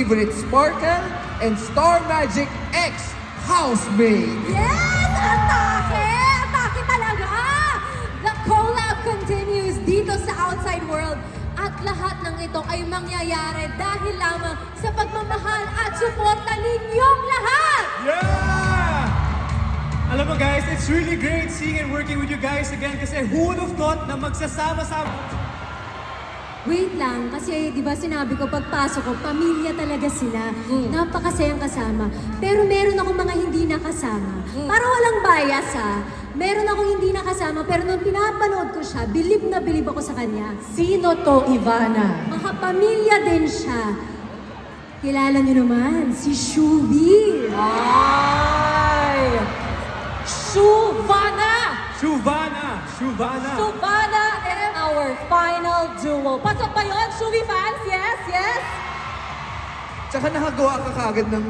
favorite Sparkle and Star Magic X housemate. Yes! Atake! Atake talaga! The collab continues dito sa outside world. At lahat ng ito ay mangyayari dahil lamang sa pagmamahal at suporta ninyong lahat! Yeah! Alam mo guys, it's really great seeing and working with you guys again kasi who would have thought na magsasama-sama. Wait lang, kasi di ba sinabi ko pagpasok ko, pamilya talaga sila. Napakasayang kasama. Pero meron ako mga hindi nakasama. Para walang bias ha. Meron ako hindi nakasama, pero nung pinapanood ko siya, bilib na bilib ako sa kanya. Sino to, Ivana? Mga pamilya din siya. Kilala niyo naman, si Shubi. Ay! Shuvana! Shuvana! Shuvana! Shuvana and our final duo. Pasok ba yun, Shuvi fans? Yes, yes? Tsaka nakagawa ka kagad ng